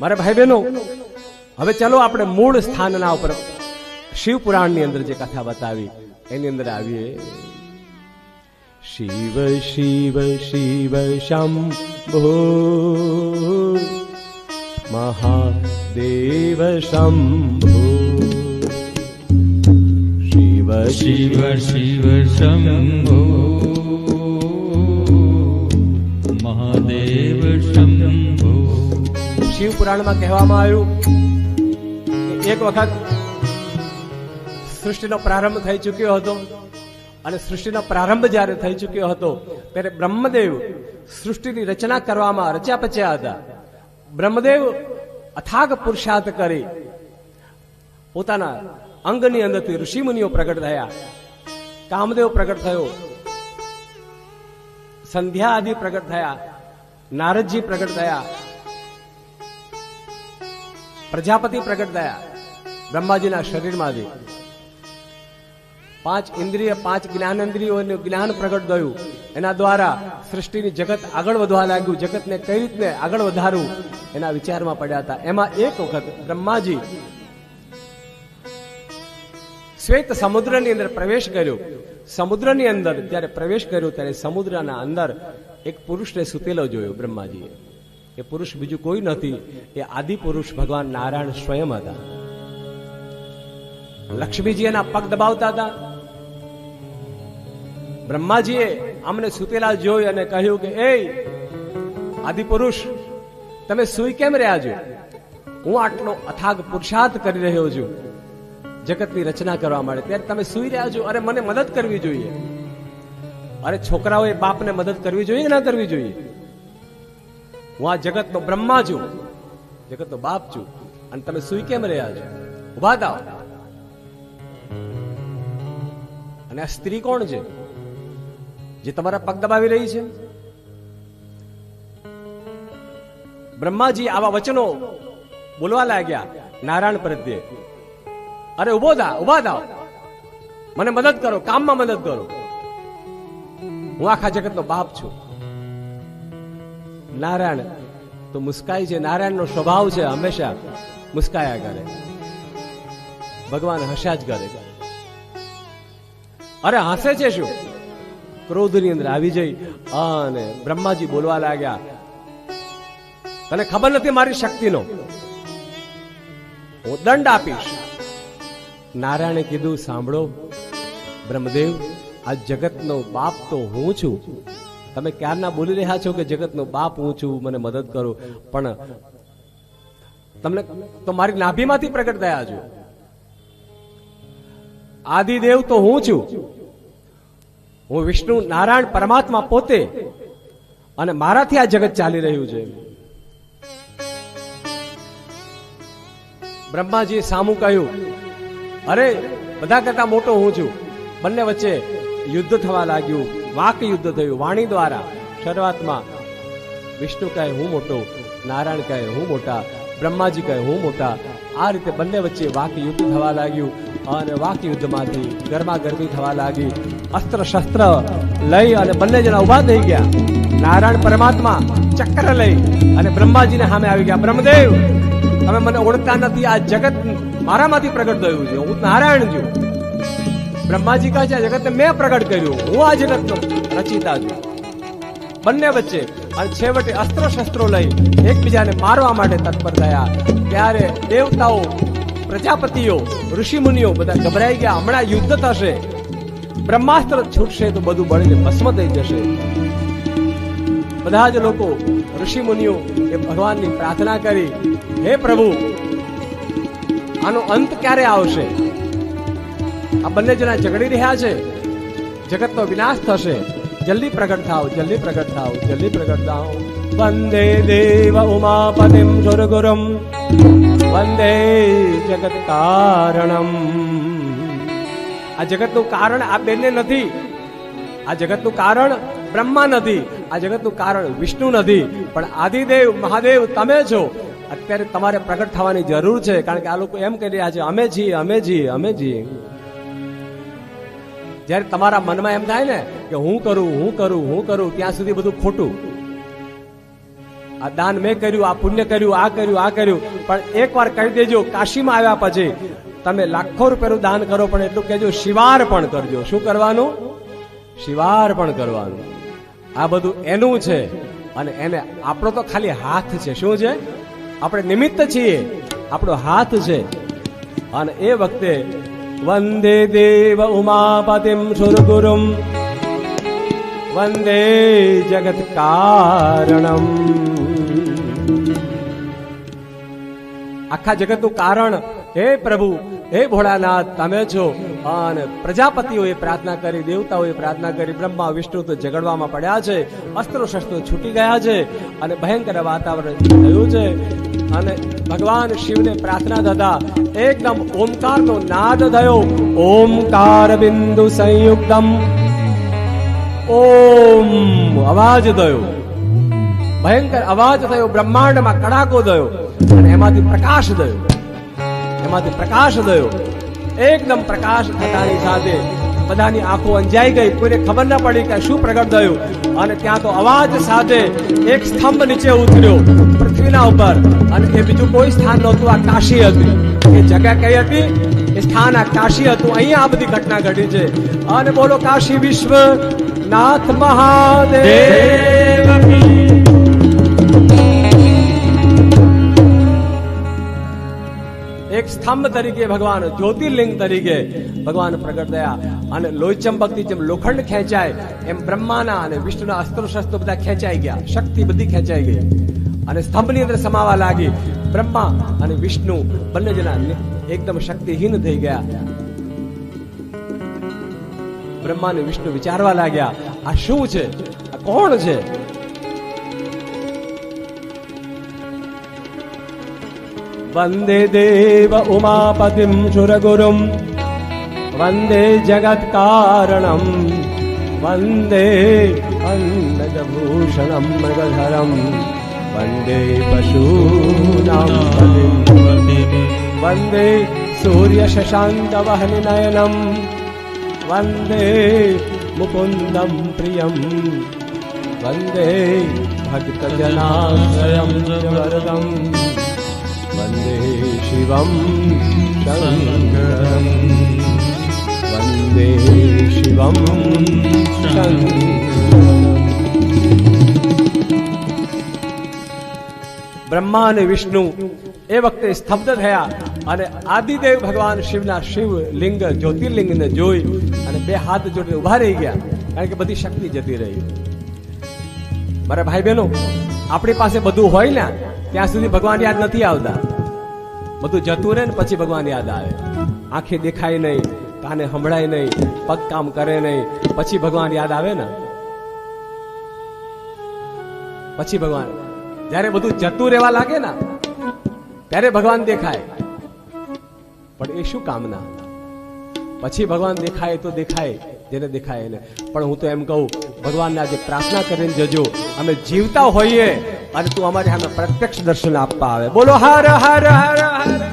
મારા ભાઈ બહેનો, હવે ચાલો આપણે મૂળ સ્થાનના ઉપર શિવ પુરાણની અંદર જે કથા બતાવી એની અંદર આવીએ. શિવ શિવ શિવ શંભો મહાદેવ શંભો. શિવ શિવ શિવ શંભો મહાદેવ શંભો. શિવ પુરાણમાં કહેવામાં આવ્યું કે એક વખત સૃષ્ટિનો પ્રારંભ થઈ ચૂક્યો હતો અને સૃષ્ટિનો પ્રારંભ જ્યારે થઈ ચૂક્યો હતો ત્યારે બ્રહ્મદેવ સૃષ્ટિની રચના કરવામાં રચ્યા પચ્યા હતા. બ્રહ્મદેવ અથાગ પુરુષાર્થ કરી પોતાના અંગની અંદરથી ઋષિમુનિઓ પ્રગટ થયા. કામદેવ પ્રગટ થયો, સંધ્યા આદિ પ્રગટ થયા, નારદજી પ્રગટ થયા, પ્રજાપતિ પ્રગટ થયા બ્રહ્માજીના શરીરમાંથી. 5 ઇન્દ્રિય 5 જ્ઞાનેન્દ્રિયોનું જ્ઞાન પ્રગટ થયું. એના દ્વારા સૃષ્ટિની જગત આગળ વધવા લાગ્યું. જગતને કઈ રીતે આગળ વધારવું એના વિચારમાં પડ્યા હતા. એમાં એક વખત બ્રહ્માજી શ્વેત સમુદ્રની અંદર પ્રવેશ કર્યો. સમુદ્રની અંદર જ્યારે પ્રવેશ કર્યો ત્યારે સમુદ્રના અંદર એક પુરુષને સૂતેલો જોયો બ્રહ્માજીએ. એ પુરુષ બીજું કોઈ નથી, એ આદિ પુરુષ ભગવાન નારાયણ સ્વયં હતા. લક્ષ્મીજી એના પગ દબાવતા હતા. બ્રહ્માજીએ અમને સૂતેલા જોઈ અને કહ્યું કે એ આદિ પુરુષ, તમે સૂઈ કેમ રહ્યા છો? હું આટલો અથાગ પુરુષાર્થ કરી રહ્યો છું જગતની રચના કરવા માટે, ત્યારે તમે સૂઈ રહ્યા છો. અરે મને મદદ કરવી જોઈએ. અરે છોકરાઓએ બાપને મદદ કરવી જોઈએ કે ના કરવી જોઈએ? હું આ જગતનો બ્રહ્મા છું, જગતનો બાપ છું, અને તમે સૂઈ કેમ રહ્યા છો? ઉભા થાઓ. અને આ સ્ત્રી કોણ છે જે તમારા પગ દબાવી રહી છે? બ્રહ્માજી આવા વચનો બોલવા લાગ્યા નારાયણ પ્રત્યે. અરે ઉભા થાઓ, મને મદદ કરો, કામમાં મદદ કરો, હું આખા જગતનો બાપ છું. નારાયણ તો મુસ્કાય છે. નારાયણનો સ્વભાવ છે હંમેશા મુસ્કાયા કરે. ભગવાન હસ્યા જ કરે. અરે હસે છે શું? ક્રોધની અંદર આવી જઈ અને બ્રહ્માજી બોલવા લાગ્યા, તને ખબર નથી મારી શક્તિનો, હું દંડ આપીશ. નારાયણે કીધું, સાંભળો બ્રહ્મદેવ, આ જગતનો બાપ તો હું છું. તમે ક્યારના બોલી રહ્યા છો કે જગતનો બાપ હું છું, મને મદદ કરો, પણ તમને તો મારી નાભીમાંથી પ્રગટ થયા છો. આદિદેવ તો હું છું, હું વિષ્ણુ નારાયણ પરમાત્મા પોતે, અને મારાથી આ જગત ચાલી રહ્યું છે. બ્રહ્માજીએ સામું કહ્યું, અરે બધા કરતા મોટો હું છું. બંને વચ્ચે યુદ્ધ થવા લાગ્યું. વાક યુદ્ધ થયું વાણી દ્વારા. શરૂઆતમાં વિષ્ણુ કહે હું મોટો, નારાયણ કહે હું મોટા, બ્રહ્માજી કહે હું મોટા. આ રીતે બંને વચ્ચે વાક યુદ્ધ થવા લાગ્યું. અને વાક યુદ્ધમાંથી ગરમા ગરમી થવા લાગી. અસ્ત્ર શસ્ત્ર લઈ અને બંને જણા ઉભા થઈ ગયા. નારાયણ પરમાત્મા ચક્ર લઈ અને બ્રહ્માજીને સામે આવી ગયા. બ્રહ્મદેવ, તમે મને ઓળખતા નથી, આ જગત મારામાંથી પ્રગટ થયું છે, હું નારાયણ છું. બ્રહ્માજી કહે છે આ જગતને મેં પ્રગટ કર્યું, હું આ જગતનો રચિતા છું. બંને વચ્ચે અને છેવટે અસ્ત્ર શસ્ત્રો લઈ એકબીજાને મારવા માટે તત્પર થયા. ત્યારે દેવતાઓ, પ્રજાપતિઓ, ઋષિમુનિઓ બધા ગભરાઈ ગયા. હમણાં યુદ્ધ થશે, બ્રહ્માસ્ત્ર છૂટશે તો બધું બળીને ભસ્મ થઈ જશે. બધા જ લોકો ઋષિમુનિઓ એ ભગવાનની પ્રાર્થના કરી, હે પ્રભુ, આનો અંત ક્યારે આવશે? આ બંને જણા ઝઘડી રહ્યા છે, જગતનો વિનાશ થશે, જલ્દી પ્રગટ થાઓ, જલ્દી પ્રગટ થાઓ, જલ્દી પ્રગટ થાઓ. વંદે દેવ ઉમાપતિમ સુરગુરુમ વંદે જગત કારણમ. આ જગતનું કારણ આ બેને નથી. આ જગતનું કારણ બ્રહ્મા નથી, આ જગતનું કારણ વિષ્ણુ નથી, પણ આદિદેવ મહાદેવ તમે છો. અત્યારે તમારે પ્રગટ થવાની જરૂર છે, કારણ કે આ લોકો એમ કહી રહ્યા છે અમે છીએ, અમે છીએ, અમે છીએ. જ્યારે તમારા મનમાં એમ થાય ને કે હું કરું, હું કરું, હું કરું, ત્યાં સુધી બધું ખોટું. આ દાન મેં કર્યું, આ પુણ્ય કર્યું, આ કર્યું, આ કર્યું, પણ એકવાર કહી દેજો, કાશીમાં આવ્યા પછી તમે લાખો રૂપિયાનું દાન કરો, પણ એટલું કહેજો શિવાર પણ કરજો. શું કરવાનું? શિવાર પણ કરવાનું. આ બધું એનું છે, અને એને આપણો તો ખાલી હાથ છે. શું છે? આપણે નિમિત્ત છીએ, આપણો હાથ છે. અને એ વખતે વંદે દેવ ઉમાપતિમ સુરગુરુમ વંદે જગત કારણમ. આખા જગતનું કારણ હે પ્રભુ, હે ભોળાનાથ તમે છો. અને પ્રજાપતિઓએ પ્રાર્થના કરી, દેવતાઓએ પ્રાર્થના કરી, બ્રહ્મા વિષ્ણુ તો ઝઘડવામાં પડ્યા છે, અસ્ત્રો શસ્ત્રો છૂટી ગયા છે, અને ભયંકર વાતાવરણ થયું છે. અને ભગવાન શિવને પ્રાર્થના થતા એકદમ ઓમકારનો નાદ થયો. ઓમકાર બિંદુ સંયુક્તમ. ઓમ અવાજ થયો, ભયંકર અવાજ થયો, બ્રહ્માંડમાં કડાકો થયો, અને એમાંથી પ્રકાશ થયો, એમાંથી પ્રકાશ થયો. એકદમ પ્રકાશ થતાની સાથે બધાની આંખો અંજાઈ ગઈ, કોઈને ખબર ન પડી કે શું પ્રગટ થયું. અને ત્યાં તો અવાજ સાથે એક સ્તંભ નીચે ઉતર્યો પૃથ્વીના ઉપર, અને એ બીજું કોઈ સ્થાન નહોતું, આ કાશી હતી. એ જગ્યા કઈ હતી? એ સ્થાન આ કાશી હતું. અહીંયા આ બધી ઘટના ઘટી છે. અને બોલો કાશી વિશ્વનાથ મહાદેવ. એક સ્તંભ તરીકે ભગવાન, જ્યોતિર્લિંગ તરીકે ભગવાન પ્રગટ થયા. અને લોહીચંબકથી જેમ લોખંડ ખેંચાય એમ બ્રહ્માના અને વિષ્ણુના અસ્ત્રો શસ્ત્રો બધા ખેંચાઈ ગયા, શક્તિ બધી ખેંચાઈ ગઈ અને સ્તંભની અંદર સમાવા લાગી. બ્રહ્મા અને વિષ્ણુ બંને જણા એકદમ શક્તિહીન થઈ ગયા. બ્રહ્મા અને વિષ્ણુ વિચારવા લાગ્યા, આ શું છે? આ કોણ છે? વંદે દેવ ઉમાપતિમ સુરગુરુમ વંદે જગત કારણમ વંદે અંડજભૂષણમ મૃગધરમ વંદે પશૂનામ પતિમ વંદે સૂર્ય શશાંક વહન નયનમ વંદે મુકુંદમ પ્રિયમ વંદે ભક્ત જનાશ્રયમ વરદમ વંદે શિવમ શંકરમ વંદે શિવમ શંકરમ. બ્રહ્મા અને વિષ્ણુ એ વખતે સ્તબ્ધ થયા અને આદિદેવ ભગવાન શિવના શિવલિંગ જ્યોતિર્લિંગને જોઈ અને બે હાથ જોડીને ઉભા રહી ગયા, કારણ કે બધી શક્તિ જતી રહી. મારા ભાઈ બહેનો, આપણી પાસે બધું હોય ને ત્યાં સુધી ભગવાન યાદ નથી આવતા. બધું જતું રહે ને પછી ભગવાન યાદ આવે. આંખે દેખાય નહીં, કાને સંભળાય નહીં, પગ કામ કરે નહીં, પછી ભગવાન યાદ આવે ને. પછી ભગવાન, જયારે બધું જતું રહેવા લાગે ને ત્યારે ભગવાન દેખાય. પણ એ શું કામના? પછી ભગવાન દેખાય તો દેખાય, જેને દેખાય એને. પણ હું તો એમ કહું, ભગવાનને આજે પ્રાર્થના કરીને જજો, અમે જીવતા હોઈએ અને તું અમારે સામે પ્રત્યક્ષ દર્શન આપવા આવે. બોલો હર હર હર હર.